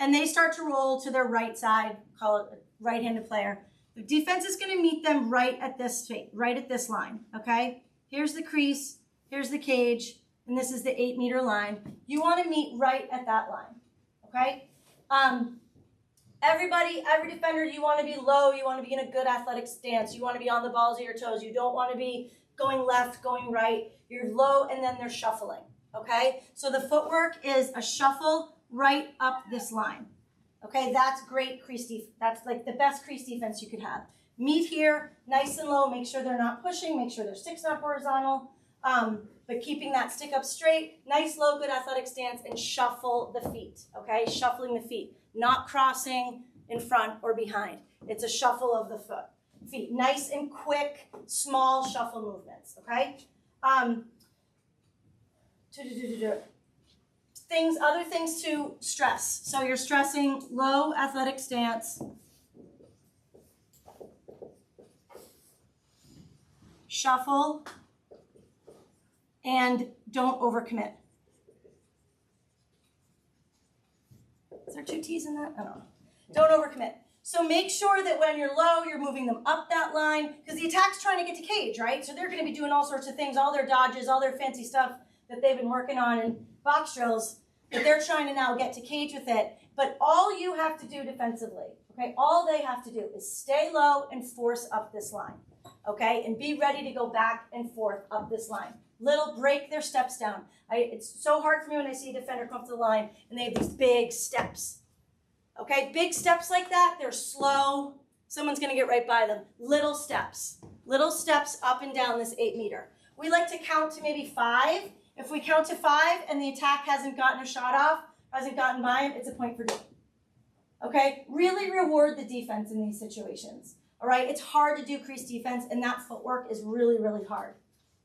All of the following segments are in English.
and they start to roll to their right side, call it a right-handed player. The defense is going to meet them right at this line, okay? Here's the crease, here's the cage, and this is the 8-meter line. You want to meet right at that line, okay? Every defender, you want to be low, you want to be in a good athletic stance, you want to be on the balls of your toes, you don't want to be going left, going right. You're low, and then they're shuffling, okay? So the footwork is a shuffle right up this line. Okay, that's great crease defense. That's like the best crease defense you could have. Meet here, nice and low. Make sure they're not pushing. Make sure their stick's not horizontal. But keeping that stick up straight, nice, low, good athletic stance, and shuffle the feet. Okay, shuffling the feet, not crossing in front or behind. It's a shuffle of the feet. Nice and quick, small shuffle movements. Okay. Other things to stress. So you're stressing low athletic stance, shuffle, and don't overcommit. Is there 2 T's in that? I don't know. Don't overcommit. So make sure that when you're low, you're moving them up that line, because the attack's trying to get to cage, right? So they're going to be doing all sorts of things, all their dodges, all their fancy stuff that they've been working on in box drills, that they're trying to now get to cage with it. But all you have to do defensively, okay, all they have to do is stay low and force up this line, okay, and be ready to go back and forth up this line. Break their steps down. It's so hard for me when I see a defender come up to the line and they have these big steps, okay, big steps like that, they're slow. Someone's going to get right by them. Little steps up and down this 8-meter. We like to count to maybe 5. If we count to 5 and the attack hasn't gotten a shot off, hasn't gotten by him, it's a point for D. Okay? Really reward the defense in these situations. All right? It's hard to do crease defense, and that footwork is really, really hard.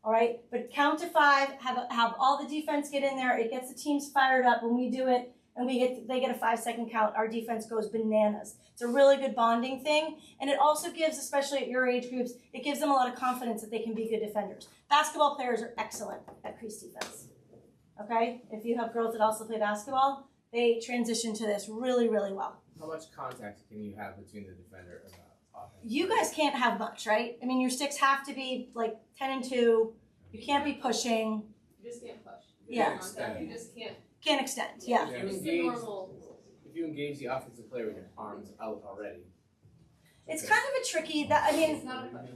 All right? But count to 5, have all the defense get in there. It gets the teams fired up. When we do it and they get a 5-second count, our defense goes bananas. It's a really good bonding thing, and it also gives, especially at your age groups, it gives them a lot of confidence that they can be good defenders. Basketball players are excellent at crease defense, okay? If you have girls that also play basketball, they transition to this really, really well. How much contact can you have between the defender and the offense? You guys can't have much, right? I mean, your sticks have to be like 10 and 2. You can't be pushing. You just can't push. Yeah. You just can't. Can't extend, yeah. If you engage the offensive player with your arms out already. It's kind of a tricky, It's not a push.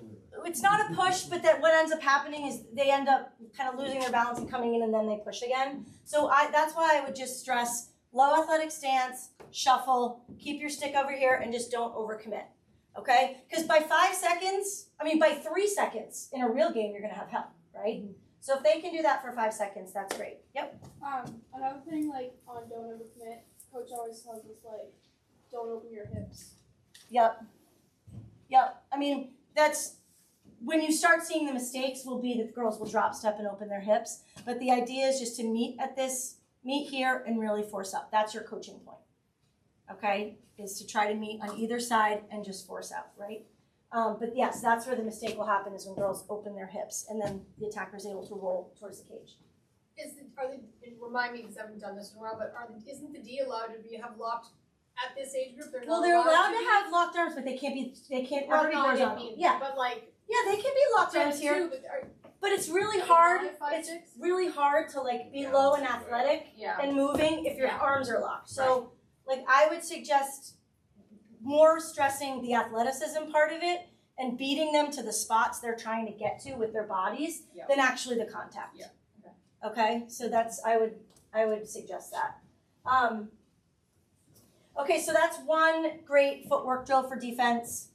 It's not a push, but that what ends up happening is they end up kind of losing their balance and coming in, and then they push again. So that's why I would just stress low athletic stance, shuffle, keep your stick over here, and just don't overcommit, okay? Because by 3 seconds in a real game, you're going to have help, right? So if they can do that for 5 seconds, that's great. Yep. Another thing, like, on don't overcommit, coach always tells us, like, don't open your hips. Yep. I mean, that's when you start seeing the mistakes will be that the girls will drop step and open their hips. But the idea is just to meet here and really force up. That's your coaching point. Okay? Is to try to meet on either side and just force out, right? But yes, that's where the mistake will happen, is when girls open their hips and then the attacker is able to roll towards the cage. Remind me, because I haven't done this in a while, but isn't the D allowed to have locked at this age group? They're allowed to have locked arms, but they can't ever be horizontal. Yeah. But like, yeah, they can be locked arms here. But it's really hard. It's really hard to like be low and athletic and moving if your arms are locked. So like I would suggest more stressing the athleticism part of it and beating them to the spots they're trying to get to with their bodies than actually the contact. Yeah. Okay, so that's I would suggest that. Okay, so that's one great footwork drill for defense.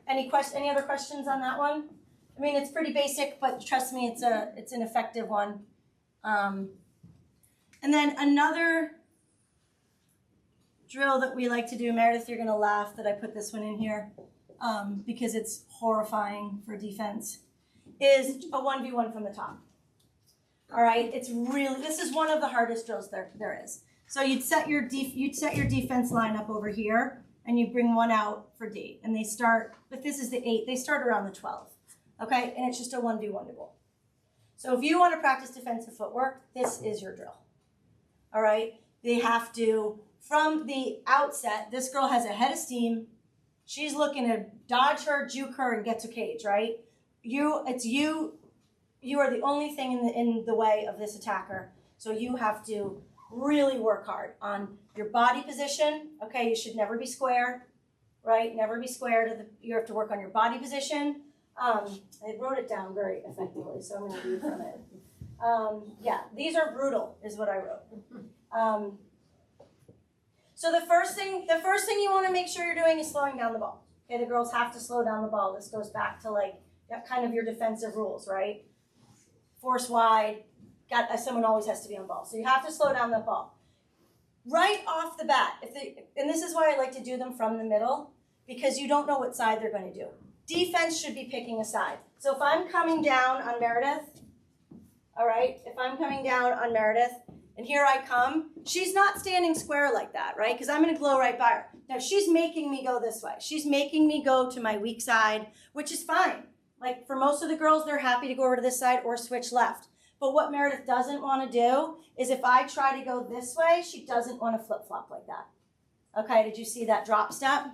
Any other questions on that one? I mean, it's pretty basic, but trust me, it's an effective one. And then another drill that we like to do, Meredith, you're gonna laugh that I put this one in here because it's horrifying for defense, is a 1v1 from the top. All right, this is one of the hardest drills there is. So you'd set your defense line up over here, and you bring one out for D, and they start. But this is the 8. They start around the 12. Okay, and it's just a 1v1 duel. So if you want to practice defensive footwork, this is your drill. All right, they have to from the outset, this girl has a head of steam. She's looking to dodge her, juke her, and get to cage, right? You are the only thing in the way of this attacker. So you have to really work hard on your body position. Okay, you should never be square, right? Never be square. You have to work on your body position. I wrote it down very effectively, so I'm going to read from it. Yeah, these are brutal, is what I wrote. So the first thing you want to make sure you're doing is slowing down the ball. Okay, the girls have to slow down the ball. This goes back to like kind of your defensive rules, right? Force wide. Someone always has to be on ball, so you have to slow down the ball. Right off the bat, and this is why I like to do them from the middle, because you don't know what side they're going to do. Defense should be picking a side. So if I'm coming down on Meredith, all right, if I'm coming down on Meredith, and here I come, she's not standing square like that, right? Because I'm going to glow right by her. Now, she's making me go this way. She's making me go to my weak side, which is fine. Like, for most of the girls, they're happy to go over to this side or switch left. But what Meredith doesn't want to do is if I try to go this way, she doesn't want to flip-flop like that. Okay, did you see that drop step?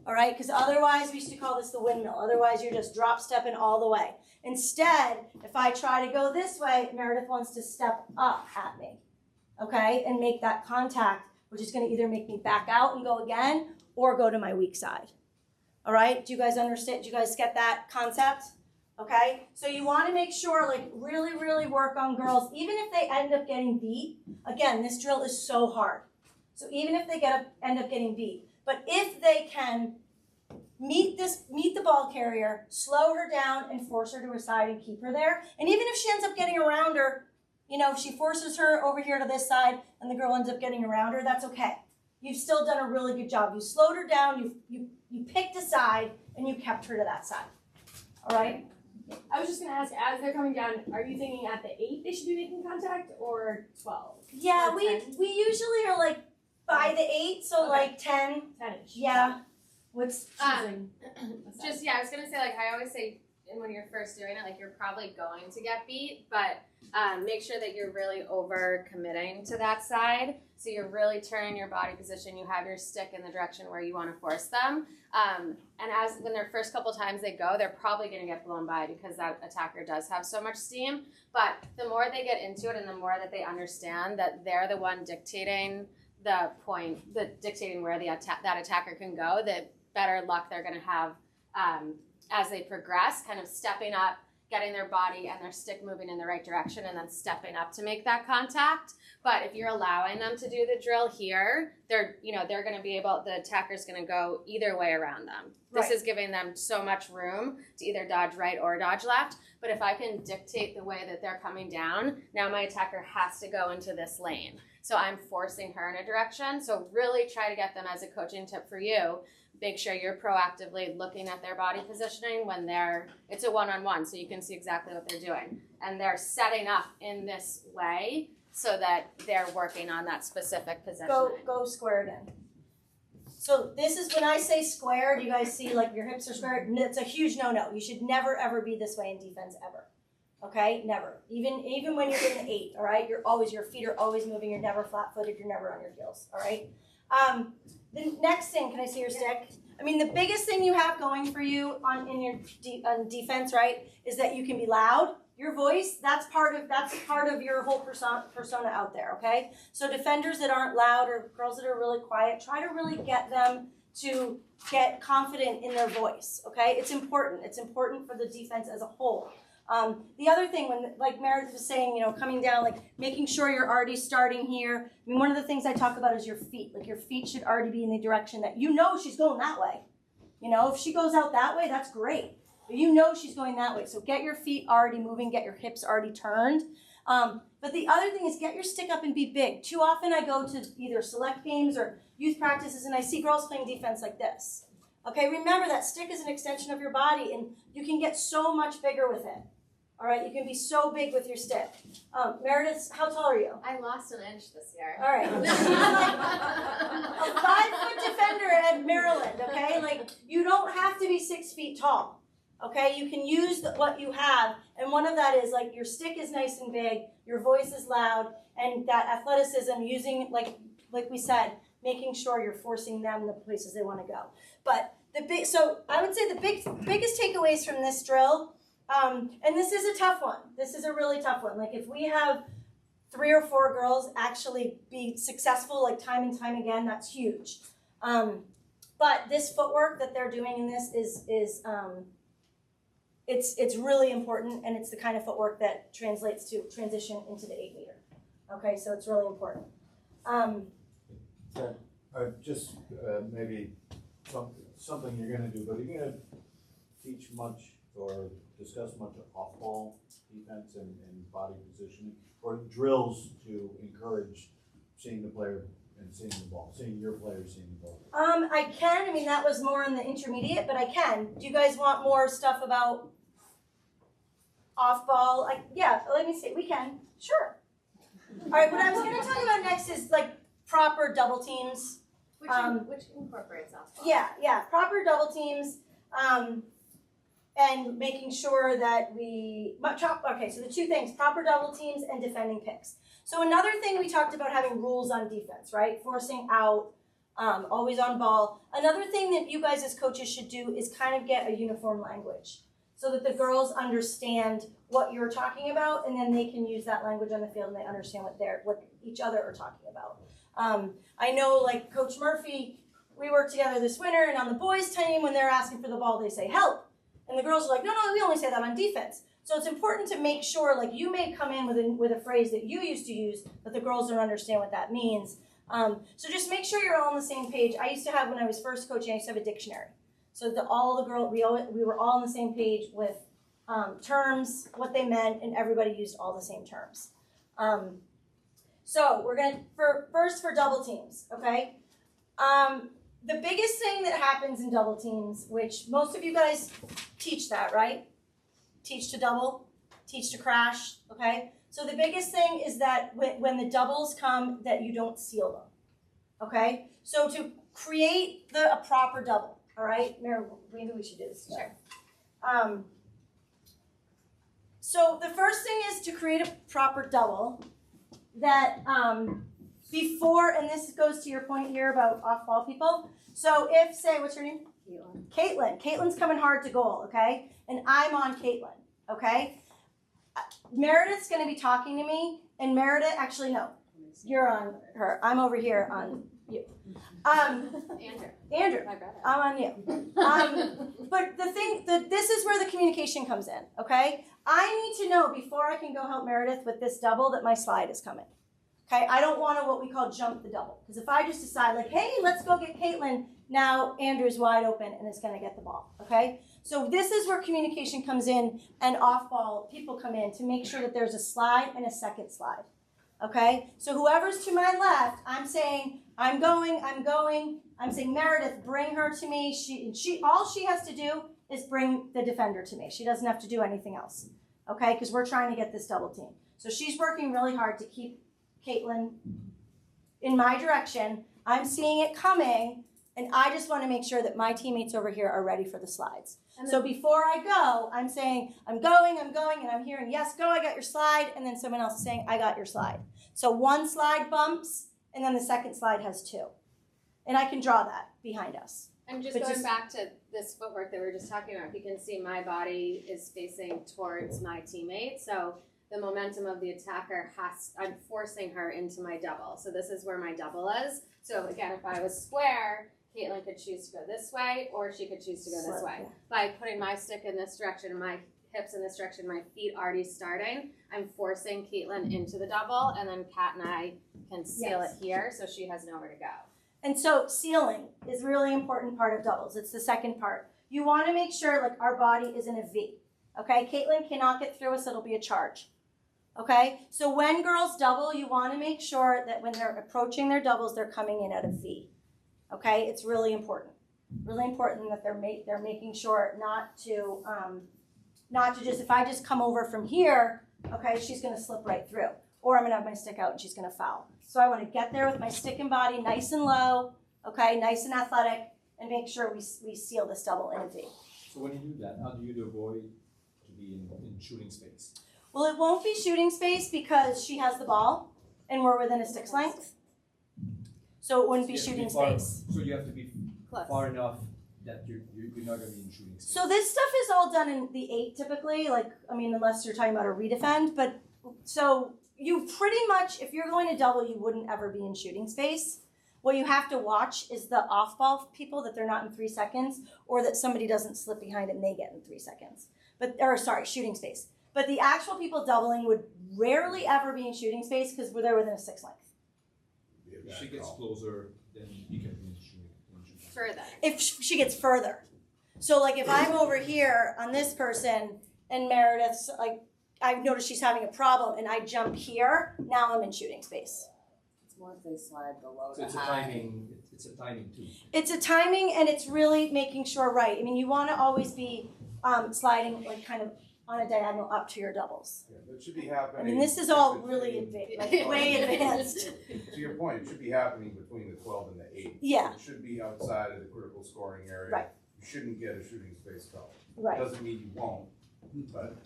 All right, because otherwise, we used to call this the windmill. Otherwise, you're just drop stepping all the way. Instead, if I try to go this way, Meredith wants to step up at me, okay, and make that contact, which is going to either make me back out and go again or go to my weak side. All right, do you guys understand? Do you guys get that concept? Okay, so you want to make sure, like, really, really work on girls, even if they end up getting beat. Again, this drill is so hard. So even if they end up getting beat, but if they can meet the ball carrier, slow her down, and force her to her side and keep her there, and even if she ends up getting around her, you know, if she forces her over here to this side and the girl ends up getting around her, that's okay. You've still done a really good job. You slowed her down, you picked a side, and you kept her to that side. All right? I was just going to ask, as they're coming down, are you thinking at the 8 they should be making contact or 12? Yeah, Or we 10? usually are like by the 8, so Okay. like 10. 10-ish. Yeah. What's I was gonna say, like, I always say, and when you're first doing it, like, you're probably going to get beat, but make sure that you're really over committing to that side. So you're really turning your body position. You have your stick in the direction where you want to force them. And when their first couple times they go, they're probably going to get blown by because that attacker does have so much steam. But the more they get into it and the more that they understand that they're the one dictating the point, dictating where that attacker can go, the better luck they're going to have as they progress, kind of stepping up, getting their body and their stick moving in the right direction, and then stepping up to make that contact. But if you're allowing them to do the drill here, they're going to be able, the attacker's going to go either way around them. This is giving them so much room to either dodge right or dodge left. But if I can dictate the way that they're coming down, now my attacker has to go into this lane. So I'm forcing her in a direction. So really try to get them, as a coaching tip for you, make sure you're proactively looking at their body positioning when it's a one-on-one, so you can see exactly what they're doing. And they're setting up in this way so that they're working on that specific position. Go squared in. So this is when I say square, do you guys see like your hips are square? It's a huge no-no. You should never, ever be this way in defense, ever. Okay? Never. Even when you're in the 8, all right? Your feet are always moving. You're never flat-footed. You're never on your heels, all right? The next thing, can I see your stick? I mean, the biggest thing you have going for you on defense, right, is that you can be loud. Your voice, that's part of your whole persona out there, okay? So defenders that aren't loud or girls that are really quiet, try to really get them to get confident in their voice, okay? It's important. It's important for the defense as a whole. The other thing, when like Meredith was saying, coming down, like making sure you're already starting here. I mean, one of the things I talk about is your feet. Like your feet should already be in the direction that she's going that way. If she goes out that way, that's great. But she's going that way. So get your feet already moving, get your hips already turned. But the other thing is get your stick up and be big. Too often I go to either select games or youth practices and I see girls playing defense like this. Okay, remember that stick is an extension of your body and you can get so much bigger with it. All right, you can be so big with your stick. Meredith, how tall are you? I lost an inch this year. All right. She's like a 5-foot defender at Maryland, okay? Like, you don't have to be 6 feet tall, okay? You can use what you have, and one of that is, like, your stick is nice and big, your voice is loud, and that athleticism using, like we said, making sure you're forcing them the places they want to go. But so I would say the biggest takeaways from this drill, and this is a tough one. This is a really tough one. Like if we have 3 or 4 girls actually be successful like time and time again, that's huge. But this footwork that they're doing in this is it's really important, and it's the kind of footwork that translates to transition into the 8 meter. Okay, so it's really important. Just maybe something you're going to do, but are you going to teach much or discuss much off-ball defense and body positioning, or drills to encourage seeing the player and seeing the ball, seeing your player seeing the ball? I can. I mean, that was more in the intermediate, but I can. Do you guys want more stuff about off-ball? Yeah, let me see. We can. Sure. All right, what I was going to talk about next is like proper double teams. Which incorporates off-ball. Yeah, proper double teams, and making sure that okay, so the 2 things, proper double teams and defending picks. So another thing, we talked about having rules on defense, right? Forcing out, always on ball. Another thing that you guys as coaches should do is kind of get a uniform language so that the girls understand what you're talking about, and then they can use that language on the field and they understand what each other are talking about. I know, like Coach Murphy, we worked together this winter, and on the boys' team, when they're asking for the ball, they say help. And the girls are like, no, we only say that on defense. So it's important to make sure, like, you may come in with a phrase that you used to use, but the girls don't understand what that means. So just make sure you're all on the same page. I used to have, when I was first coaching, I used to have a dictionary. So that all the girls, we were all on the same page with terms, what they meant, and everybody used all the same terms. So we're going to, first for double teams, okay? The biggest thing that happens in double teams, which most of you guys teach that, right? Teach to double, teach to crash, okay? So the biggest thing is that when the doubles come, that you don't seal them, okay? So to create a proper double, all right? Mary, maybe we should do this together. Sure. So the first thing is to create a proper double that before, and this goes to your point here about off-ball people. So if, say, what's your name? Caitlin. Caitlin's coming hard to goal, okay? And I'm on Caitlin, okay? Meredith's going to be talking to me, and Meredith, actually, no, you're on her. I'm over here on you. Andrew, My brother. I'm on you. But this is where the communication comes in, okay? I need to know before I can go help Meredith with this double that my slide is coming. Okay, I don't want to what we call jump the double. Because if I just decide like, hey, let's go get Caitlin, now Andrew's wide open and is going to get the ball. Okay, so this is where communication comes in, and off-ball people come in to make sure that there's a slide and a second slide. Okay, so whoever's to my left, I'm saying, I'm going. I'm saying, Meredith, bring her to me. She all she has to do is bring the defender to me. She doesn't have to do anything else. Okay, because we're trying to get this double team. So she's working really hard to keep Caitlin in my direction. I'm seeing it coming, and I just want to make sure that my teammates over here are ready for the slides. So before I go, I'm saying, I'm going, and I'm hearing, yes, go, I got your slide, and then someone else is saying, I got your slide. So one slide bumps, and then the second slide has 2. And I can draw that behind us. And just going back to this footwork that we were just talking about, you can see my body is facing towards my teammate. So the momentum of the attacker I'm forcing her into my double. So this is where my double is. So again, if I was square, Caitlin could choose to go this way, or she could choose to go this way. By putting my stick in this direction and my hips in this direction, my feet already starting, I'm forcing Caitlin into the double, and then Kat and I can seal it here so she has nowhere to go. And so sealing is a really important part of doubles. It's the second part. You want to make sure like our body is in a V. Okay, Caitlin cannot get through us, it'll be a charge. Okay, so when girls double, you want to make sure that when they're approaching their doubles, they're coming in at a V. Okay, it's really important. Really important that they're making sure not to just, if I just come over from here, okay, she's going to slip right through. Or I'm going to have my stick out and she's going to foul. So I want to get there with my stick and body nice and low, okay, nice and athletic, and make sure we seal this double in a V. So when you do that, how do you avoid to be in shooting space? Well, it won't be shooting space because she has the ball and we're within a stick's length. So it wouldn't be You have to shooting far- space. So you have to be Close. far enough that you're not gonna be in shooting space. So this stuff is all done in the 8 typically, like, I mean, unless you're talking about a redefend, but so you pretty much, if you're going to double, you wouldn't ever be in shooting space. What you have to watch is the off-ball people, that they're not in 3 seconds, or that somebody doesn't slip behind and they get in 3 seconds. Shooting space. But the actual people doubling would rarely ever be in shooting space because they're within a 6 length. If she gets closer, then you can be in shooting. Further. If she gets further. So like if I'm over here on this person and Meredith's like, I've noticed she's having a problem and I jump here, now I'm in shooting space. It's more if they slide below So the it's a high. timing. It's a timing too. It's a timing and it's really making sure, right. I mean, you want to always be sliding like kind of on a diagonal up to your doubles. Yeah, that should be happening. I mean, this is all between- really like way advanced. To your point, it should be happening between the 12 and the 8. Yeah. It should be outside of the critical scoring area. Right. You shouldn't get a shooting space foul. Right. Doesn't mean you won't, but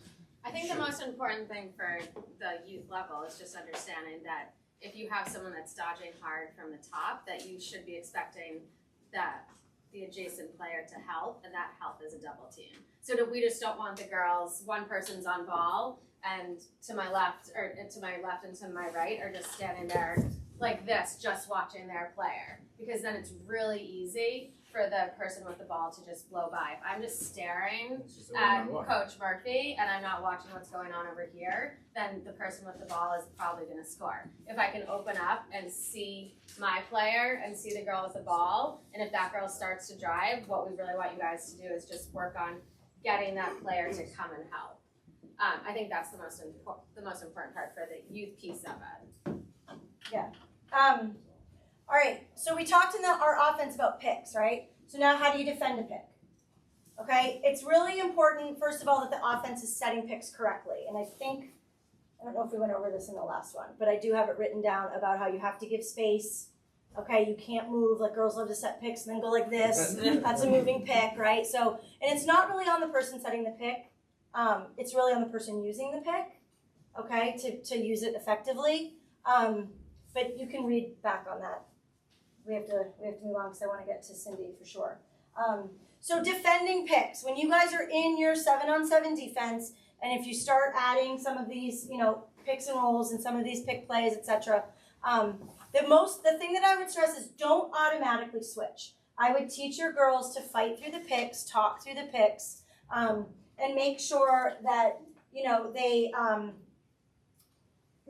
I think the most important thing for the youth level is just understanding that if you have someone that's dodging hard from the top, that you should be expecting that the adjacent player to help, and that help is a double team. So that we just don't want the girls, one person's on ball, and to my left, or to my left and to my right are just standing there like this, just watching their player. Because then it's really easy for the person with the ball to just blow by. If I'm just staring It's just a at one-on-one. Coach Murphy and I'm not watching what's going on over here, then the person with the ball is probably going to score. If I can open up and see my player and see the girl with the ball, and if that girl starts to drive, what we really want you guys to do is just work on getting that player to come and help. I think that's the most important part for the youth piece of it. All right, so we talked in our offense about picks, right? So now how do you defend a pick? Okay, it's really important, first of all, that the offense is setting picks correctly. And I don't know if we went over this in the last one, but I do have it written down about how you have to give space. Okay, you can't move, like girls love to set picks and then go like this. That's a moving pick, right? So, and it's not really on the person setting the pick. It's really on the person using the pick, okay, to use it effectively. But you can read back on that. We have to move on because I want to get to Cindy for sure. So defending picks. When you guys are in your 7-on-7 defense, and if you start adding some of these, picks and rolls and some of these pick plays, etc., the thing that I would stress is don't automatically switch. I would teach your girls to fight through the picks, talk through the picks, and make sure that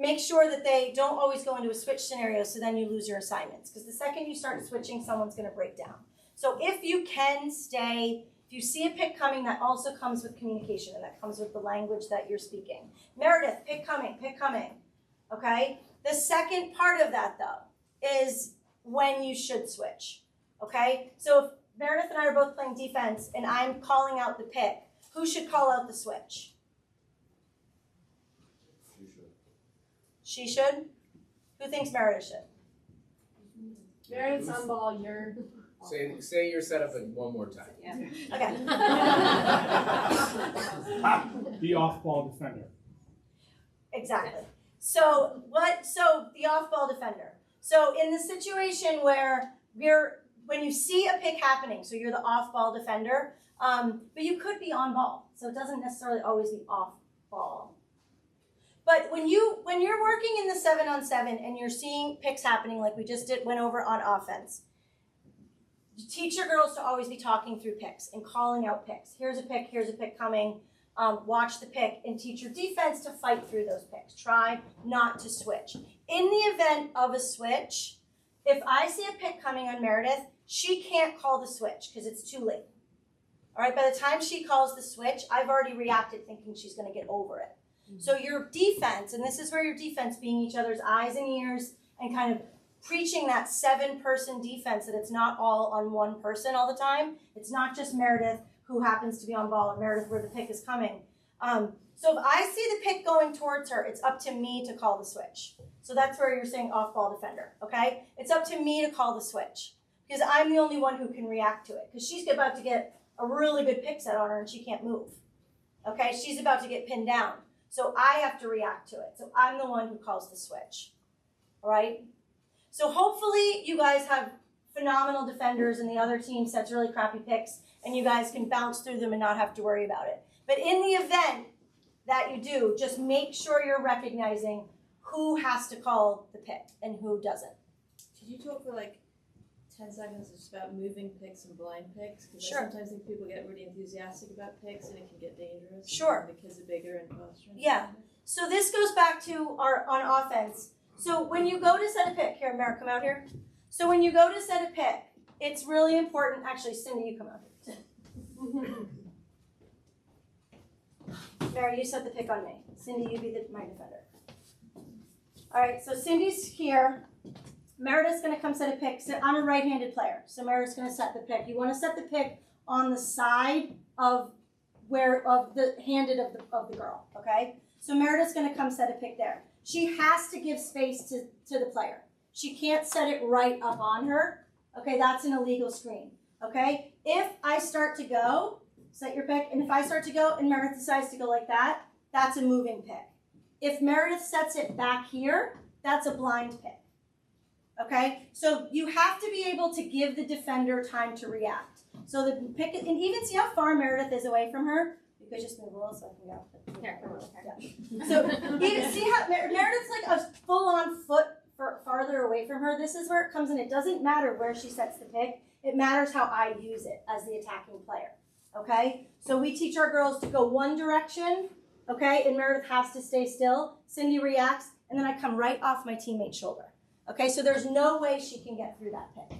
make sure that they don't always go into a switch scenario so then you lose your assignments. Because the second you start switching, someone's going to break down. So if you can stay, if you see a pick coming, that also comes with communication and that comes with the language that you're speaking. Meredith, pick coming, okay? The second part of that, though, is when you should switch, okay? So if Meredith and I are both playing defense and I'm calling out the pick, who should call out the switch? She should? Who thinks Meredith should? Meredith's on ball, you're. Say your setup one more time. Okay. The off-ball defender. Exactly. So the off-ball defender. So in the situation where when you see a pick happening, so you're the off-ball defender, but you could be on ball, so it doesn't necessarily always be off-ball. But when you're working in the 7-on-7 and you're seeing picks happening like we just went over on offense, you teach your girls to always be talking through picks and calling out picks. Here's a pick coming. Watch the pick and teach your defense to fight through those picks. Try not to switch. In the event of a switch, if I see a pick coming on Meredith, she can't call the switch because it's too late. All right, by the time she calls the switch, I've already reacted thinking she's going to get over it. So your defense, and this is where your defense being each other's eyes and ears and kind of preaching that 7-person defense, that it's not all on one person all the time. It's not just Meredith who happens to be on ball and Meredith where the pick is coming. So if I see the pick going towards her, it's up to me to call the switch. So that's where you're saying off-ball defender, okay? It's up to me to call the switch because I'm the only one who can react to it because she's about to get a really good pick set on her and she can't move, okay? She's about to get pinned down. So I have to react to it. So I'm the one who calls the switch, all right? So hopefully you guys have phenomenal defenders and the other team sets really crappy picks and you guys can bounce through them and not have to worry about it. But in the event that you do, just make sure you're recognizing who has to call the pick and who doesn't. Could you talk for like 10 seconds just about moving picks and blind picks? Because Sure. I sometimes think people get really enthusiastic about picks and it can get dangerous. Sure. The kids are bigger and faster. Yeah. So this goes back to our on offense. So when you go to set a pick, here, Mara, come out here. So when you go to set a pick, it's really important. Actually, Cindy, you come out here. Mara, you set the pick on me. Cindy, you be my defender. All right, so Cindy's here. Meredith's going to come set a pick. So I'm a right-handed player, so Meredith's going to set the pick. You want to set the pick on the side of the handed of the girl, okay? So Meredith's going to come set a pick there. She has to give space to the player. She can't set it right up on her. Okay, that's an illegal screen. Okay, if I start to go, set your pick, and if I start to go and Meredith decides to go like that, that's a moving pick. If Meredith sets it back here, that's a blind pick. Okay, so you have to be able to give the defender time to react. So the pick, and even see how far Meredith is away from her. You could just move a little so I can go. Here, come on, okay. Yeah. So even see how Meredith's like a full-on foot farther away from her. This is where it comes in. It doesn't matter where she sets the pick. It matters how I use it as the attacking player. Okay, so we teach our girls to go one direction. Okay, and Meredith has to stay still. Cindy reacts, and then I come right off my teammate's shoulder. Okay, so there's no way she can get through that pick.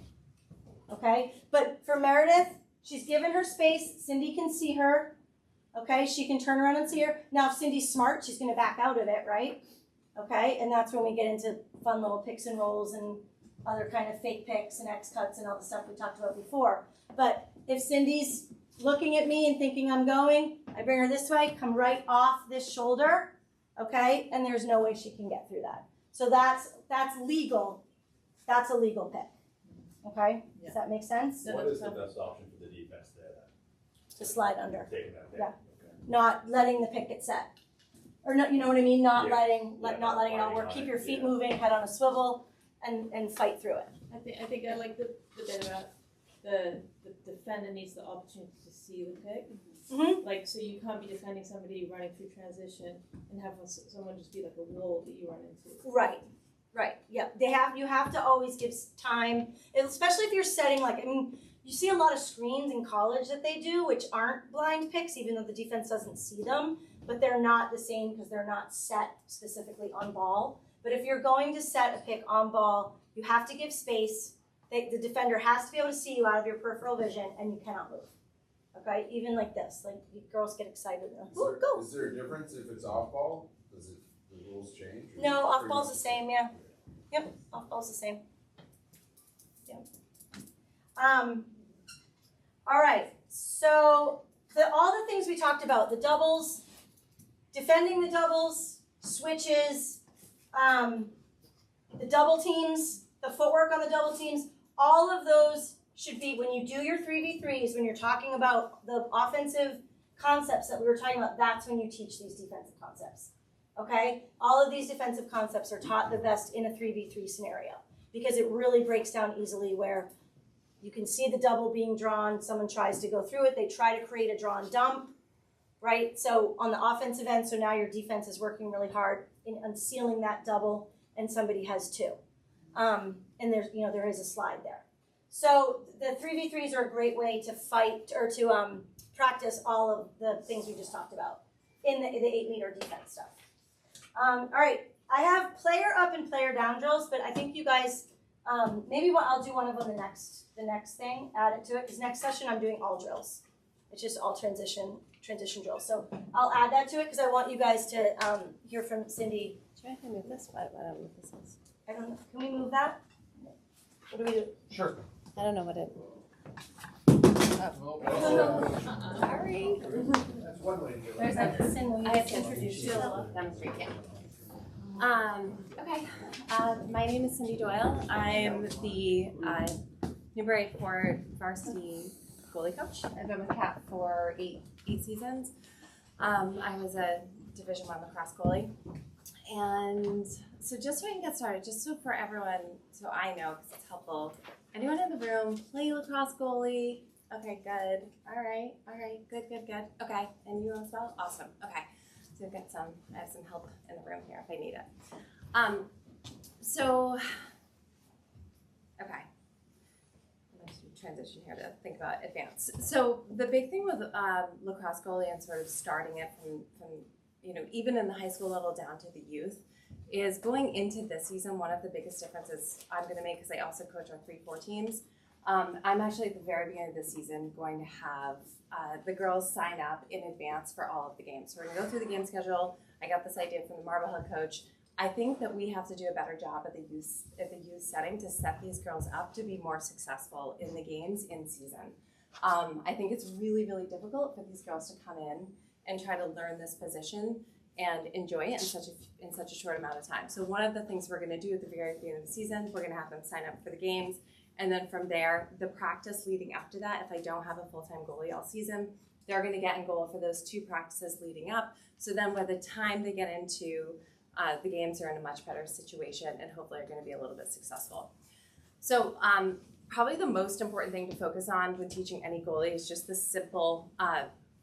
Okay, but for Meredith, she's given her space. Cindy can see her. Okay, she can turn around and see her. Now, if Cindy's smart, she's going to back out of it, right? Okay, and that's when we get into fun little picks and rolls and other kind of fake picks and X cuts and all the stuff we talked about before. But if Cindy's looking at me and thinking I'm going, I bring her this way, come right off this shoulder, okay, and there's no way she can get through that. So that's legal. That's a legal pick. Okay? Does that make sense? What is the best option for the defense there then? To slide under. Taking that pick? Yeah. Okay. Not letting the pick get set. Or not, you know what I mean? Not Yeah. letting Yeah, not letting it all not work. letting Keep it, your feet yeah. moving, head on a swivel, and fight through it. I think I like the bit about the defender needs the opportunity to see the pick. Mm-hmm. Like, so you can't be defending somebody running through transition and have someone just be like a wall that you run into. Right. Right. Yeah. You have to always give time, especially if you're setting you see a lot of screens in college that they do, which aren't blind picks, even though the defense doesn't see them, but they're not the same because they're not set specifically on ball. But if you're going to set a pick on ball, you have to give space. The defender has to be able to see you out of your peripheral vision, and you cannot move. Okay, even like this, like girls get excited. Ooh, go. Is there a difference if it's off ball? The rules change? Or No, off pretty ball's much the same. Yeah. Yep, off ball's the same. Yep. All right. So all the things we talked about, the doubles, defending the doubles, switches, the double teams, the footwork on the double teams, all of those should be, when you do your 3v3s, when you're talking about the offensive concepts that we were talking about, that's when you teach these defensive concepts. Okay? All of these defensive concepts are taught the best in a 3v3 scenario because it really breaks down easily where you can see the double being drawn, someone tries to go through it, they try to create a drawn dump, right? So on the offensive end, so now your defense is working really hard in unsealing that double and somebody has two. And there is a slide there. So the 3v3s are a great way to fight or to practice all of the things we just talked about in the 8-meter defense stuff. All right, I have player up and player down drills, but I think you guys, maybe I'll do one of them the next thing, add it to it, because next session I'm doing all drills. It's just all transition drills. So I'll add that to it because I want you guys to hear from Cindy. Try to move this. I don't know what this is. I don't know. Can we move that? What do we do? Sure. I don't know what it. Sorry. That's one way to do it. There's a, Cindy, will you I have just to introduce do a yourself? little demonstrate, yeah. Okay. My name is Cindy Doyle. I'm the Newburyport varsity goalie coach. I've been with CAP for eight seasons. I was a Division I lacrosse goalie, and So just so we can get started, just so for everyone, so I know, because it's helpful. Anyone in the room play lacrosse goalie? Okay, good. All right, good. Okay, and you as well? Awesome. Okay, so we've got I have some help in the room here if I need it. So, okay. Let's transition here to think about advance. So the big thing with lacrosse goalie and sort of starting it from even in the high school level down to the youth is going into this season. One of the biggest differences I'm going to make, because I also coach our 3-4 teams. I'm actually at the very beginning of this season going to have the girls sign up in advance for all of the games. So we're going to go through the game schedule. I got this idea from the Marblehead coach. I think that we have to do a better job at the youth setting to set these girls up to be more successful in the games in season. I think it's really, really difficult for these girls to come in and try to learn this position and enjoy it in such a short amount of time. So one of the things we're going to do at the very beginning of the season, we're going to have them sign up for the games, and then from there, the practice leading up to that, if I don't have a full-time goalie all season, they're going to get in goal for those 2 practices leading up. So then by the time they get into the games, are in a much better situation and hopefully are going to be a little bit successful. So probably the most important thing to focus on when teaching any goalie is just the simple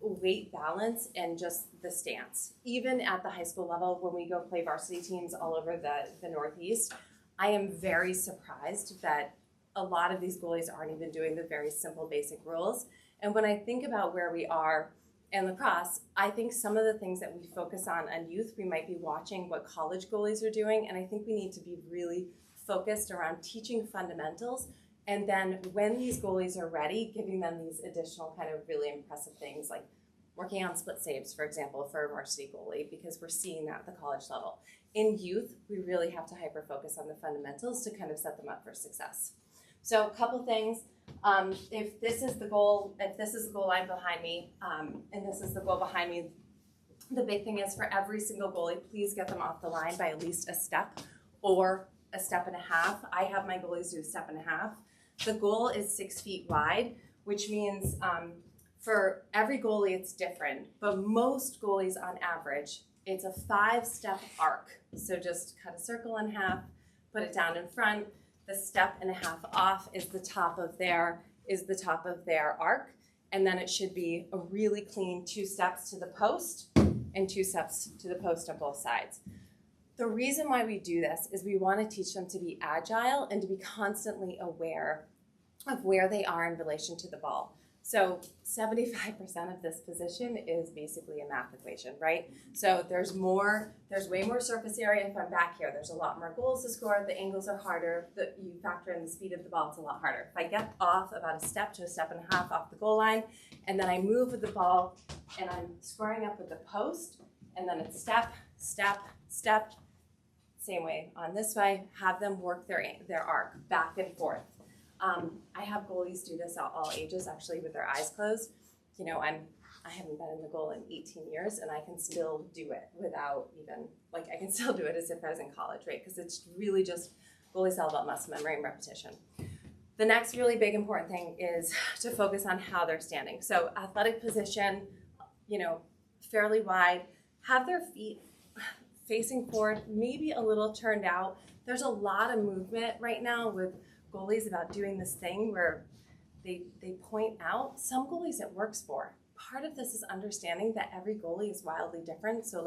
weight balance and just the stance. Even at the high school level, when we go play varsity teams all over the Northeast, I am very surprised that a lot of these goalies aren't even doing the very simple basic rules. And when I think about where we are in lacrosse, I think some of the things that we focus on youth, we might be watching what college goalies are doing, and I think we need to be really focused around teaching fundamentals, and then when these goalies are ready, giving them these additional kind of really impressive things like working on split saves, for example, for a varsity goalie, because we're seeing that at the college level. In youth, we really have to hyper-focus on the fundamentals to kind of set them up for success. So a couple things. If this is the goal line behind me, and this is the goal behind me, the big thing is for every single goalie, please get them off the line by at least a step or a step and a half. I have my goalies do a step and a half. The goal is 6 feet wide, which means for every goalie it's different, but most goalies on average, it's a 5-step arc. So just cut a circle in half, put it down in front. The step and a half off is the top of their arc, and then it should be a really clean 2 steps to the post and 2 steps to the post on both sides. The reason why we do this is we want to teach them to be agile and to be constantly aware of where they are in relation to the ball. So 75% of this position is basically a math equation, right? So there's way more surface area if I'm back here. There's a lot more goals to score. The angles are harder. You factor in the speed of the ball, it's a lot harder. If I get off about a step to a step and a half off the goal line, and then I move with the ball, and I'm squaring up with the post, and then it's step, step, step, same way on this way, have them work their arc back and forth. I have goalies do this at all ages, actually, with their eyes closed. I haven't been in the goal in 18 years, and I can still do it without even, I can still do it as if I was in college, right? Because it's really just, goalie's all about muscle memory and repetition. The next really big important thing is to focus on how they're standing. So athletic position, fairly wide, have their feet facing forward, maybe a little turned out. There's a lot of movement right now with goalies about doing this thing where they point out. Some goalies it works for. Part of this is understanding that every goalie is wildly different. So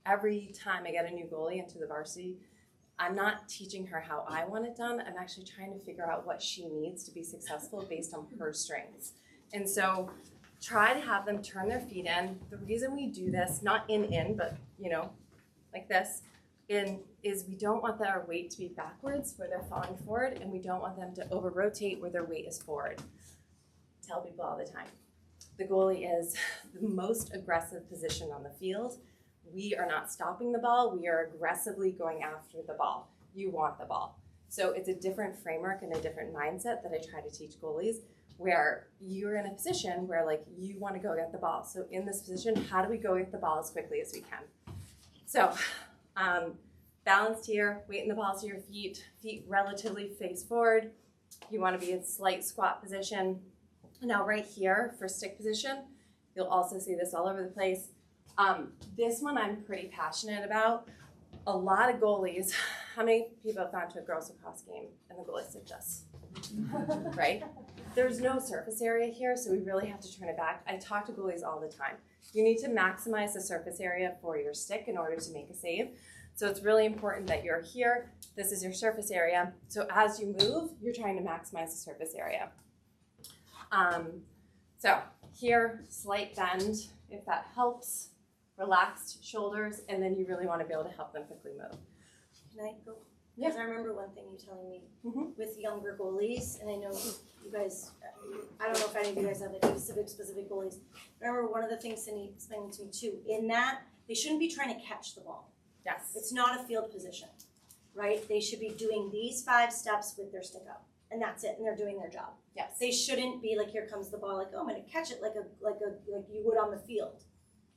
every time I get a new goalie into the varsity, I'm not teaching her how I want it done. I'm actually trying to figure out what she needs to be successful based on her strengths. And so try to have them turn their feet in. The reason we do this, not in, but like this, is we don't want their weight to be backwards where they're falling forward, and we don't want them to over-rotate where their weight is forward. I tell people all the time, the goalie is the most aggressive position on the field. We are not stopping the ball, we are aggressively going after the ball. You want the ball. So it's a different framework and a different mindset that I try to teach goalies, where you're in a position where you want to go get the ball. So in this position, how do we go get the ball as quickly as we can? So balanced here, weight in the balls to your feet relatively face forward. You want to be in slight squat position. Now right here for stick position, you'll also see this all over the place. This one I'm pretty passionate about. a lot of goalies, how many people have gone to a girls lacrosse game and the goalies did this? Right? There's no surface area here, so we really have to turn it back. I talk to goalies all the time. You need to maximize the surface area for your stick in order to make a save. So it's really important that you're here. This is your surface area. So as you move, you're trying to maximize the surface area. So here, slight bend, if that helps. Relaxed shoulders, and then you really want to be able to help them quickly move. Can I go? Yeah. Because I remember one thing you telling me Mhm. with younger goalies, and I know you guys, I don't know if any of you guys have like specific goalies. I remember one of the things Cindy explained to me too, in that they shouldn't be trying to catch the ball. Yes. It's not a field position, right? They should be doing these 5 steps with their stick up, and that's it, and they're doing their job. Yes. They shouldn't be like, here comes the ball, like, oh, I'm gonna catch it like you would on the field.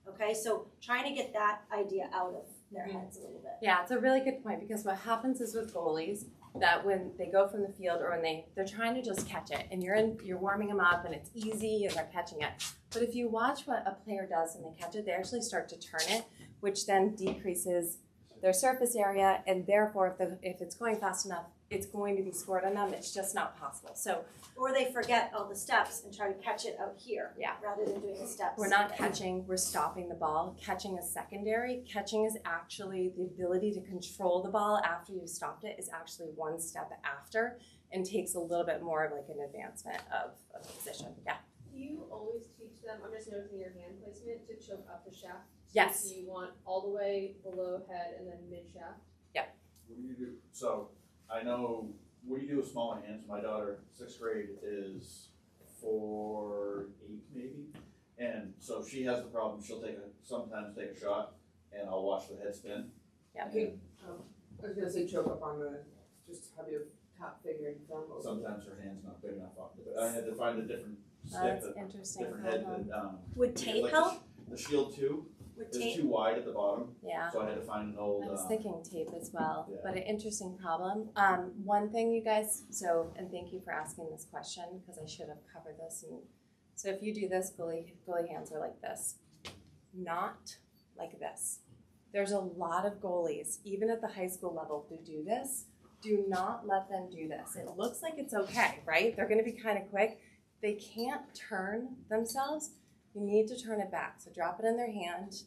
Okay, so trying to get that idea out of their heads a little bit. Yeah, it's a really good point because what happens is with goalies that when they go from the field or when they're trying to just catch it and you're warming them up and it's easy and they're catching it. But if you watch what a player does when they catch it, they actually start to turn it, which then decreases their surface area, and therefore if it's going fast enough, it's going to be scored on them. It's just not possible. So Or they forget all the steps and try to catch it out here. Yeah. Rather than doing the steps. we're not catching, we're stopping the ball. Catching is secondary. Catching is actually the ability to control the ball after you've stopped it is actually one step after and takes a little bit more of like an advancement of the position. Yeah. Do you always teach them, I'm just noticing your hand placement, to choke up the shaft? Yes. So you want all the way below head and then mid shaft? What do you do? So I know we do with smaller hands. My daughter, 6th grade, is 4'8" maybe, and so if she has the problem, she'll sometimes take a shot, and I'll watch the head spin. Yeah. Okay, I was gonna say choke up on the, just have your top finger and thumb open. Sometimes her hand's not big enough on it, but I had to find a different stick, That's that interesting. different head that Would tape like help? The Shield 2 Would is tape? too wide at the bottom, Yeah. so I had to find an old. I was thinking tape as well, yeah. but an interesting problem. One thing you guys, and thank you for asking this question because I should have covered this. And so if you do this, goalie hands are like this, not like this. There's a lot of goalies, even at the high school level, who do this. Do not let them do this. It looks like it's okay, right? They're going to be kind of quick. They can't turn themselves. You need to turn it back. So drop it in their hand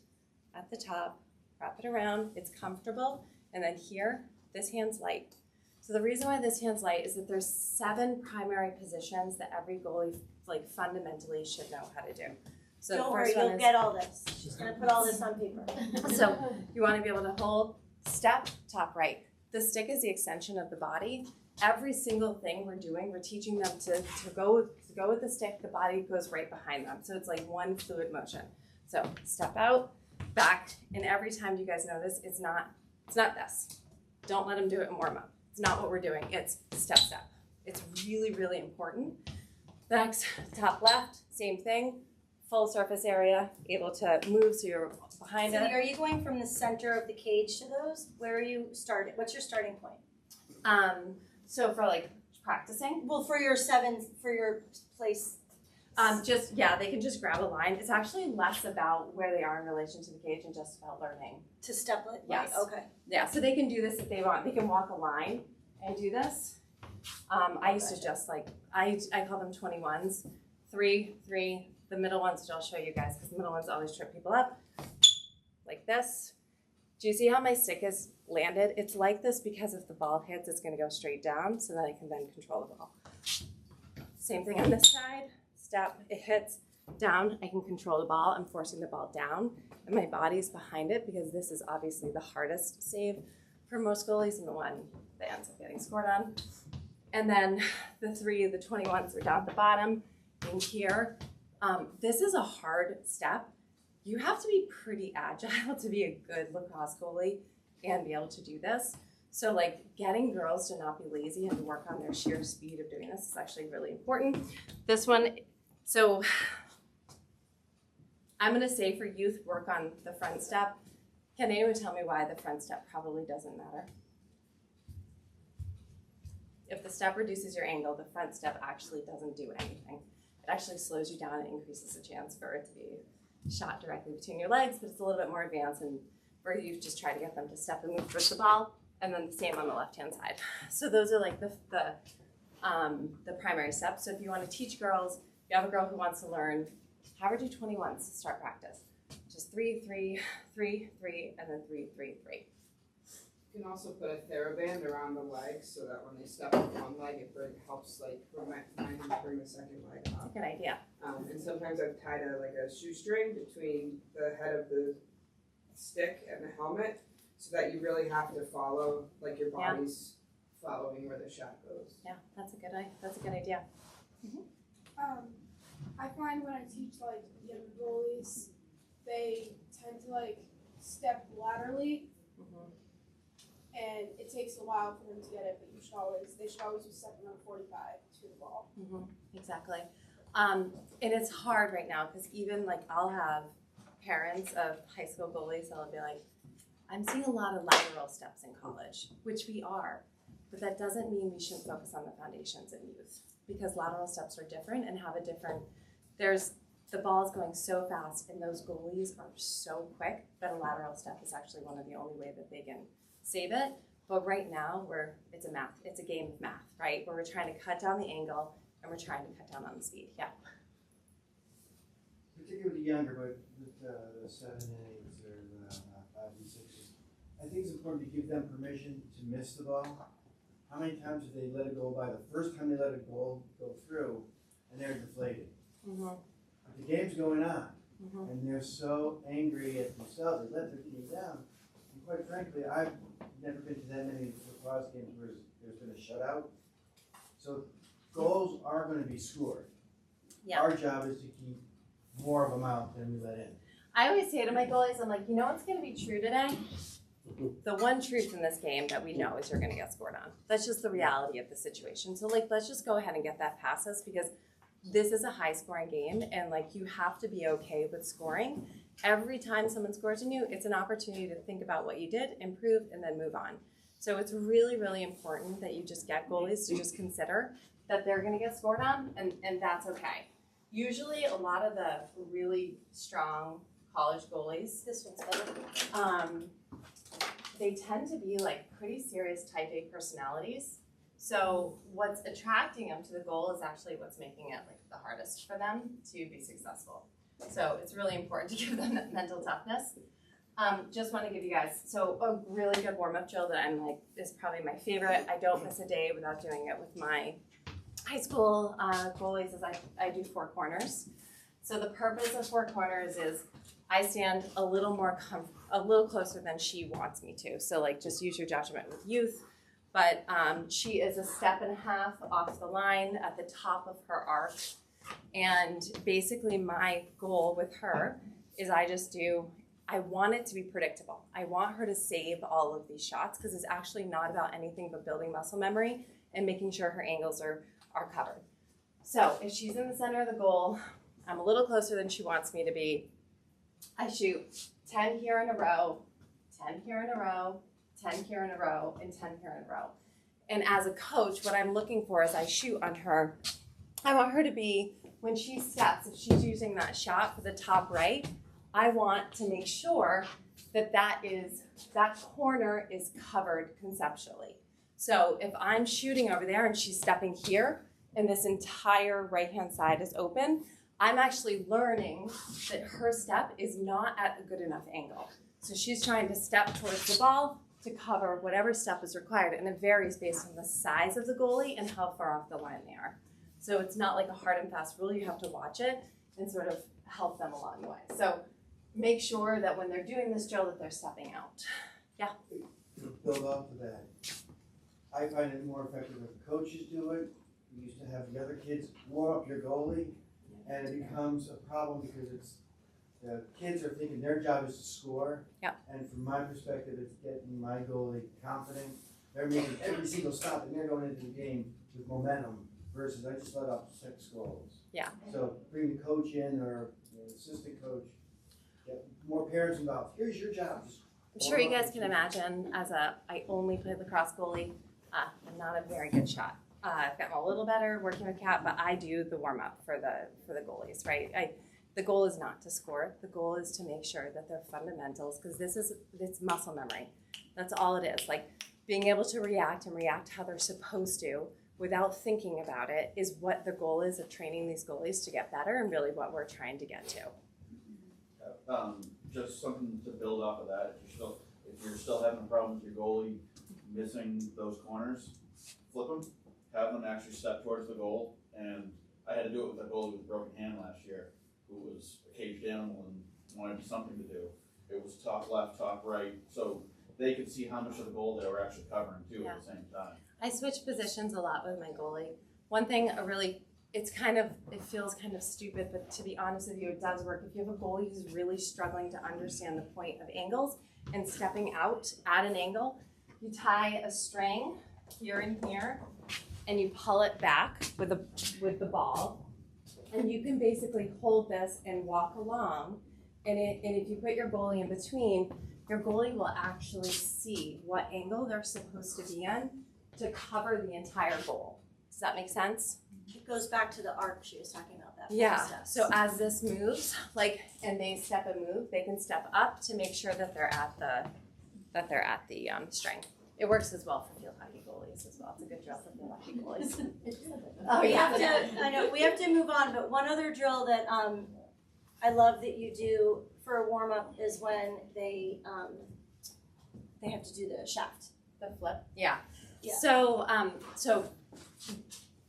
at the top, wrap it around, it's comfortable, and then here, this hand's light. So the reason why this hand's light is that there's 7 primary positions that every goalie fundamentally should know how to do. So Don't the worry, first one you'll is, get all this. She's gonna put all this on paper. so you want to be able to hold, step, top right. The stick is the extension of the body. Every single thing we're doing, we're teaching them to go with the stick, the body goes right behind them. So it's like one fluid motion. So step out, back, and every time you guys notice, it's not this. Don't let them do it in warm up. It's not what we're doing. It's step, step. It's really, really important. The next, top left, same thing. Full surface area, able to move so you're behind Cindy, it. are you going from the center of the cage to those? Where are you starting? What's your starting point? So for like practicing, Well, for your place. they can just grab a line. It's actually less about where they are in relation to the cage and just about learning. To step it? Yes. Okay. Yeah, so they can do this if they want. They can walk a line and do this. I used to just I call them 21s. 3, 3, the middle ones, which I'll show you guys because the middle ones always trip people up. Like this. Do you see how my stick is landed? It's like this because if the ball hits, it's going to go straight down so that I can then control the ball. Same thing on this side. Step, it hits down. I can control the ball. I'm forcing the ball down, and my body's behind it because this is obviously the hardest save for most goalies and the one that ends up getting scored on. And then the 3, the 21s are down at the bottom. In here, this is a hard step. You have to be pretty agile to be a good lacrosse goalie and be able to do this. So getting girls to not be lazy and to work on their sheer speed of doing this is actually really important. This one, so I'm gonna say for youth, work on the front step. Can anyone tell me why the front step probably doesn't matter? If the step reduces your angle, the front step actually doesn't do anything. It actually slows you down and increases the chance for it to be shot directly between your legs, but it's a little bit more advanced and where you just try to get them to step and move towards the ball, and then the same on the left-hand side. So those are like the primary steps. So if you want to teach girls, you have a girl who wants to learn, have her do 21s to start practice. Just 3, 3, 3, 3, and then 3, 3, 3. You can also put a TheraBand around the legs so that when they step on one leg, it helps like remind them to bring the second leg up. Good idea. And sometimes I've tied a shoestring between the head of the stick and the helmet, so that you really have to follow, like your body's following where the shot goes. Yeah, that's a good idea. I find when I teach like younger goalies, they tend to like step laterally, and it takes a while for them to get it. But they should always be stepping on 45 to the ball. Exactly. And it's hard right now because even like I'll have parents of high school goalies that'll be like, I'm seeing a lot of lateral steps in college, which we are, but that doesn't mean we shouldn't focus on the foundations in youth, because lateral steps are different and have a different, the ball is going so fast and those goalies are so quick that a lateral step is actually one of the only way that they can save it. But right now it's a game of math, right? Where we're trying to cut down the angle and we're trying to cut down on the speed. Yeah. Particularly with the younger, but with the 7 and 8s or the 5 and 6s, I think it's important to give them permission to miss the ball. How many times have they let it go by the first time they let it go through and they're deflated? But the game's going on, and they're so angry at themselves, they let their team down. And quite frankly, I've never been to that many lacrosse games where there's been a shutout. So goals are going to be scored. Yeah. Our job is to keep more of them out than we let in. I always say to my goalies, I'm like, you know what's going to be true today? The one truth in this game that we know is you're going to get scored on. That's just the reality of the situation. So like, let's just go ahead and get that past us, because this is a high scoring game, and like you have to be okay with scoring. Every time someone scores on you, it's an opportunity to think about what you did, improve, and then move on. So it's really, really important that you just get goalies to just consider that they're going to get scored on, and that's okay. Usually a lot of the really strong college goalies, this one's better, they tend to be like pretty serious type A personalities. So what's attracting them to the goal is actually what's making it like the hardest for them to be successful. So it's really important to give them that mental toughness. Just want to give you guys, so a really good warm-up drill that I'm like, is probably my favorite. I don't miss a day without doing it with my high school goalies, is I do 4 corners. So the purpose of 4 corners is I stand a little closer than she wants me to. So like just use your judgment with youth. But she is a step and a half off the line at the top of her arc. And basically my goal with her is I want it to be predictable. I want her to save all of these shots, because it's actually not about anything but building muscle memory and making sure her angles are covered. So if she's in the center of the goal, I'm a little closer than she wants me to be. I shoot 10 here in a row, 10 here in a row, 10 here in a row, and 10 here in a row. And as a coach, what I'm looking for is I shoot on her. I want her to be, when she steps, if she's using that shot for the top right, I want to make sure that that corner is covered conceptually. So if I'm shooting over there and she's stepping here and this entire right-hand side is open, I'm actually learning that her step is not at a good enough angle. So she's trying to step towards the ball to cover whatever step is required, and it varies based on the size of the goalie and how far off the line they are. So it's not like a hard and fast rule. You have to watch it and sort of help them along the way. So make sure that when they're doing this drill that they're stepping out. Yeah? To build off of that, I find it more effective if coaches do it. We used to have the other kids warm up your goalie, and it becomes a problem because the kids are thinking their job is to score. Yep. And from my perspective, it's getting my goalie confident. They're making every single stop, and they're going into the game with momentum versus I just let up 6 goals. Yeah. So bring the coach in or the assistant coach. Get more parents involved. Here's your job. Just I'm sure you guys can imagine, I only played lacrosse goalie, I'm not a very good shot. I've gotten a little better working with Kat, but I do the warm up for the goalies, right? The goal is not to score. The goal is to make sure that their fundamentals, because it's muscle memory. That's all it is. Like being able to react how they're supposed to without thinking about it is what the goal is of training these goalies to get better and really what we're trying to get to. Just something to build off of that. If you're still having a problem with your goalie missing those corners, flip them, have them actually step towards the goal. And I had to do it with a goalie with a broken hand last year, who was a caged animal and wanted something to do. It was top left, top right, so they could see how much of the goal they were actually covering too at the same time. I switch positions a lot with my goalie. One thing it feels kind of stupid, but to be honest with you, it does work. If you have a goalie who's really struggling to understand the point of angles and stepping out at an angle, you tie a string here and here, and you pull it back with the ball, and you can basically hold this and walk along. And if you put your goalie in between, your goalie will actually see what angle they're supposed to be in to cover the entire goal. Does that make sense? It goes back to the arc she was talking about. That Yeah. process. So as this moves, and they step and move, they can step up to make sure that they're at the string. It works as well for field hockey goalies as well. It's a good drill for field hockey goalies. We have to. I know we have to move on, but one other drill that I love that you do for a warm up is when they have to do the shaft. The flip. Yeah. Yeah. So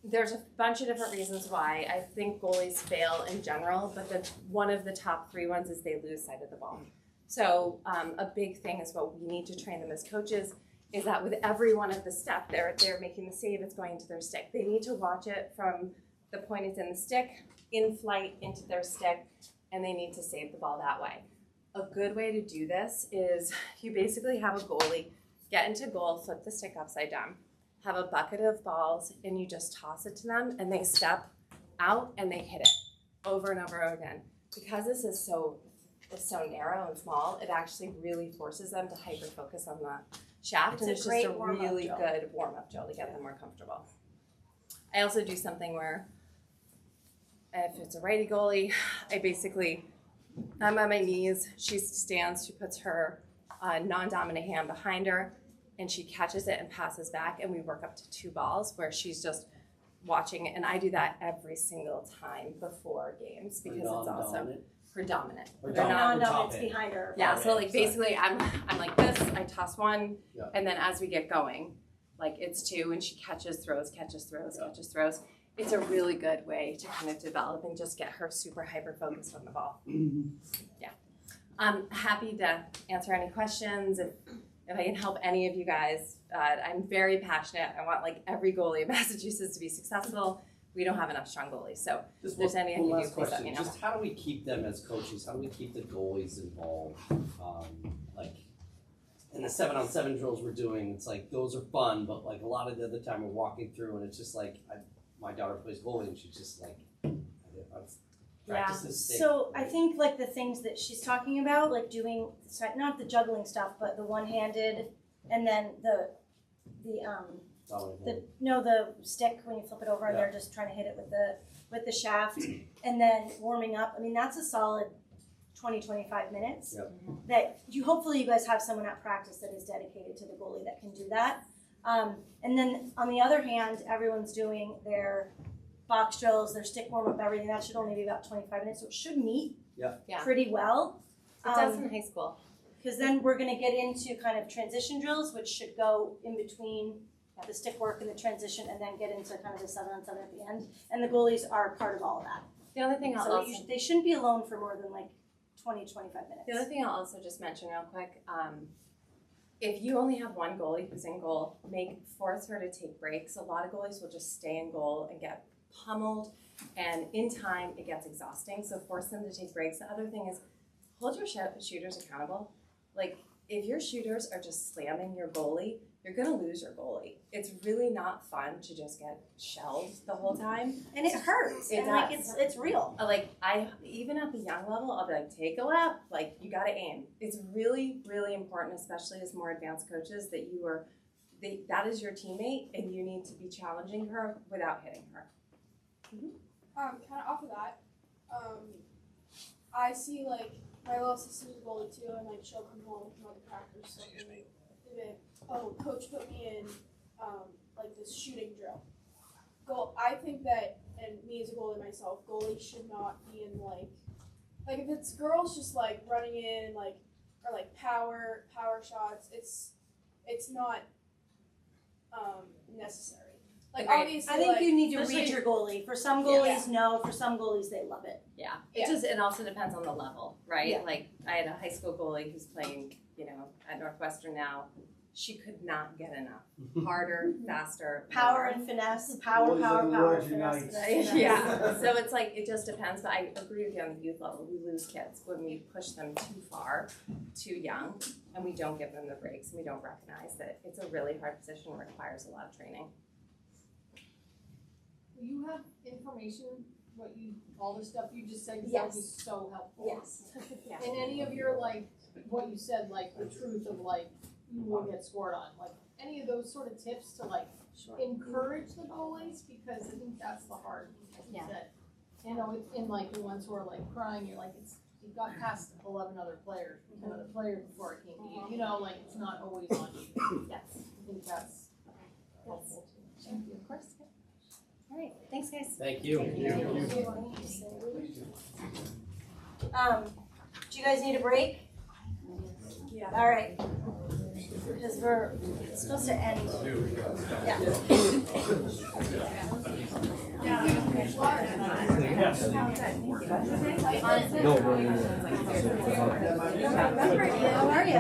there's a bunch of different reasons why I think goalies fail in general, but one of the top 3 ones is they lose sight of the ball. So a big thing is what we need to train them as coaches is that with every one of the steps, they're making the save, it's going to their stick. They need to watch it from the point it's in the stick, in flight, into their stick, and they need to save the ball that way. A good way to do this is you basically have a goalie get into goal, flip the stick upside down, have a bucket of balls, and you just toss it to them, and they step out and they hit it over and over again. Because this is so narrow and small, it actually really forces them to hyper focus on the shaft, and it's just a really good warm-up drill to get them more comfortable. I also do something where if it's a righty goalie, I'm on my knees, she stands, she puts her non-dominant hand behind her, and she catches it and passes back, and we work up to 2 balls where she's just watching it, and I do that every single time before games because it's also predominant. Non-dominant's behind her. Yeah, so basically I'm like this, I toss 1, Yeah. and then as we get going, it's 2, and she catches, throws. It's a really good way to kind of develop and just get her super hyper focused on the ball. Yeah. I'm happy to answer any questions if I can help any of you guys. I'm very passionate. I want every goalie in Massachusetts to be successful. We don't have enough strong goalies, so if there's anything you do, please let me know. Just how do we keep them as coaches? How do we keep the goalies involved? In the 7-on-7 drills we're doing, it's those are fun, but a lot of the other time we're walking through and it's just my daughter plays goalie and she's just practices. So I think the things that she's talking about, doing not the juggling stuff, but the one-handed, and then the stick when you flip it over and they're just trying to hit it with the shaft, and then warming up. I mean, that's a solid 20-25 minutes. Yep. That hopefully you guys have someone at practice that is dedicated to the goalie that can do that. And then on the other hand, everyone's doing their box drills, their stick warm up, everything. That should only be about 25 minutes, so it should meet pretty well. It does in high school. Because then we're going to get into kind of transition drills, which should go in between the stick work and the transition, and then get into kind of the 7-on-7 at the end. And the goalies are part of all of that. The other thing they shouldn't be alone for more than 20-25 minutes. The other thing I'll also just mention real quick, if you only have one goalie who's in goal, force her to take breaks. A lot of goalies will just stay in goal and get pummeled, and in time it gets exhausting, so force them to take breaks. The other thing is hold your shooters accountable. If your shooters are just slamming your goalie, you're gonna lose your goalie. It's really not fun to just get shelled the whole time, and it hurts. It's real. I even at the young level, I'll be take a lap. You gotta aim. It's really, really important, especially as more advanced coaches, that that is your teammate, and you need to be challenging her without hitting her. Kind of off of that, I see like my little sister's a goalie too, and like she'll come home from other practice stuff and like, oh, coach put me in like this shooting drill. I think that, and me as a goalie myself, goalies should not be in like if it's girls just like running in and like or like power shots, it's not necessary. Like Agreed. obviously, I think like, you need to especially- read your goalie. For some goalies, no. For some goalies, they love it. Yeah, Yeah. it also depends on the level, right? Yeah. Like I had a high school goalie who's playing, at Northwestern now. She could not get enough. Harder, faster, Power more. and finesse, power, Goalies power, of the power, world finesse. unite. finesse. Yeah, so it's like, it just depends, but I agree with you on the youth level, we lose kids when we push them too far, too young, and we don't give them the breaks, and we don't recognize that it's a really hard position and requires a lot of training. Will you have information, all the stuff you just said, because that would be Yes. so helpful. Yes. And any of your, like, what you said, like, the truth of, like, you will get scored on, like, any of those sort of tips to, like, encourage the goalies, because I think that's the hard, like you Yeah. said. It's in, like, the ones who are, like, crying, you're like, you've got past 11 other players, 10 other players before it came to you, like, it's not always on you. Yes. I think that's helpful too. Thank you, of course. All right, thanks guys. Thank you. Do you guys need a break? Yeah. All right. Because we're supposed to end. Yeah. How are you?